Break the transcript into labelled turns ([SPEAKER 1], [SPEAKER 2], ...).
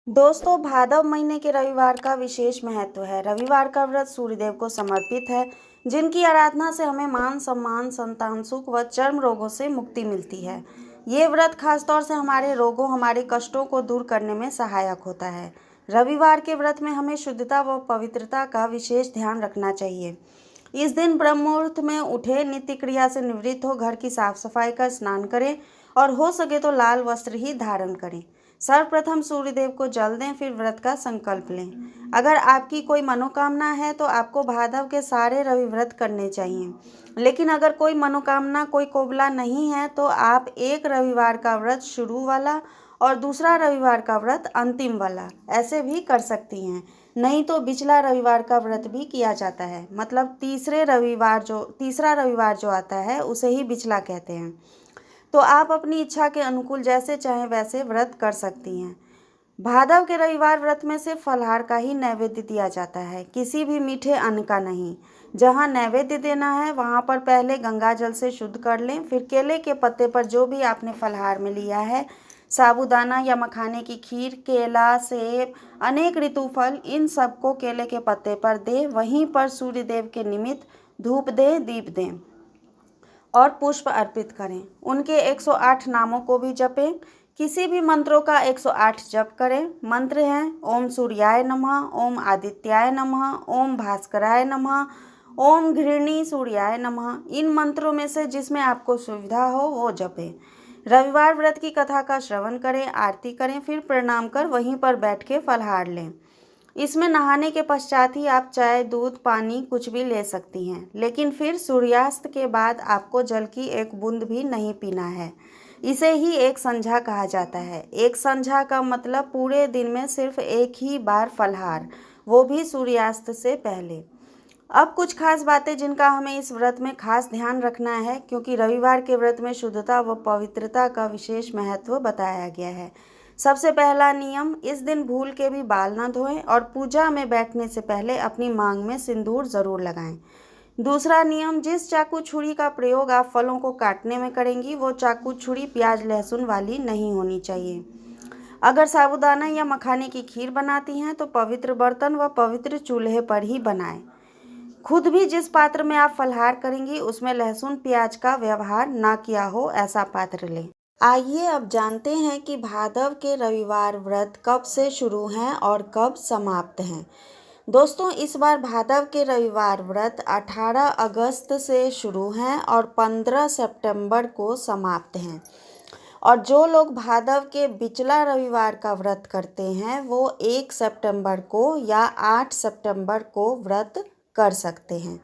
[SPEAKER 1] दोस्तों, भादव महीने के रविवार का विशेष महत्व है। रविवार का व्रत सूर्यदेव को समर्पित है, जिनकी आराधना से हमें मान सम्मान, संतान सुख व चर्म रोगों से मुक्ति मिलती है। ये व्रत खासतौर से हमारे रोगों, हमारे कष्टों को दूर करने में सहायक होता है। रविवार के व्रत में हमें शुद्धता व पवित्रता का विशेष ध्यान रखना चाहिए। इस दिन ब्रह्म मुहूर्त में उठे, नित्य क्रिया से निवृत्त हो घर की साफ सफाई कर स्नान करें और हो सके तो लाल वस्त्र ही धारण करें। सर्वप्रथम सूर्यदेव को जल दें, फिर व्रत का संकल्प लें। अगर आपकी कोई मनोकामना है तो आपको भादव के सारे रवि व्रत करने चाहिए। लेकिन अगर कोई मनोकामना, कोई कोबला नहीं है तो आप एक रविवार का व्रत शुरू वाला और दूसरा रविवार का व्रत अंतिम वाला ऐसे भी कर सकती हैं। नहीं तो बिचला रविवार का व्रत भी किया जाता है, मतलब तीसरा रविवार जो आता है उसे ही बिचला कहते हैं। तो आप अपनी इच्छा के अनुकूल जैसे चाहें वैसे व्रत कर सकती हैं। भादव के रविवार व्रत में सिर्फ फलाहार का ही नैवेद्य दिया जाता है, किसी भी मीठे अन्न का नहीं। जहाँ नैवेद्य देना है वहाँ पर पहले गंगा जल से शुद्ध कर लें, फिर केले के पत्ते पर जो भी आपने फलाहार में लिया है, साबूदाना या मखाने की खीर, केला, सेब, अनेक ऋतु फल, इन सबको केले के पत्ते पर दें। वहीं पर सूर्यदेव के निमित्त धूप दें, दीप दें और पुष्प अर्पित करें। उनके 108 नामों को भी जपें। किसी भी मंत्रों का 108 जप करें। मंत्र हैं ओम सूर्याय नमः, ओम आदित्याय नमः, ओम भास्कराय नमः, ओम घृणी सूर्याय नमः। इन मंत्रों में से जिसमें आपको सुविधा हो वो जपें। रविवार व्रत की कथा का श्रवण करें, आरती करें, फिर प्रणाम कर वहीं पर बैठ के फलाहार लें। इसमें नहाने के पश्चात ही आप चाय, दूध, पानी कुछ भी ले सकती हैं, लेकिन फिर सूर्यास्त के बाद आपको जल की एक बूंद भी नहीं पीना है। इसे ही एक संध्या कहा जाता है। एक संध्या का मतलब पूरे दिन में सिर्फ एक ही बार फलाहार, वो भी सूर्यास्त से पहले। अब कुछ खास बातें जिनका हमें इस व्रत में खास ध्यान रखना है, क्योंकि रविवार के व्रत में शुद्धता व पवित्रता का विशेष महत्व बताया गया है। सबसे पहला नियम, इस दिन भूल के भी बाल न धोएं और पूजा में बैठने से पहले अपनी मांग में सिंदूर जरूर लगाएं। दूसरा नियम, जिस चाकू छुरी का प्रयोग आप फलों को काटने में करेंगी वो चाकू छुरी प्याज लहसुन वाली नहीं होनी चाहिए। अगर साबूदाना या मखाने की खीर बनाती हैं तो पवित्र बर्तन व पवित्र चूल्हे पर ही बनाएं। खुद भी जिस पात्र में आप फलाहार करेंगी उसमें लहसुन प्याज का व्यवहार ना किया हो ऐसा पात्र लें। आइए अब जानते हैं कि भादव के रविवार व्रत कब से शुरू हैं और कब समाप्त हैं। दोस्तों, इस बार भादव के रविवार व्रत 18 अगस्त से शुरू हैं और 15 सितंबर को समाप्त हैं। और जो लोग भादव के बिचला रविवार का व्रत करते हैं वो 1 सितंबर को या 8 सितंबर को व्रत कर सकते हैं।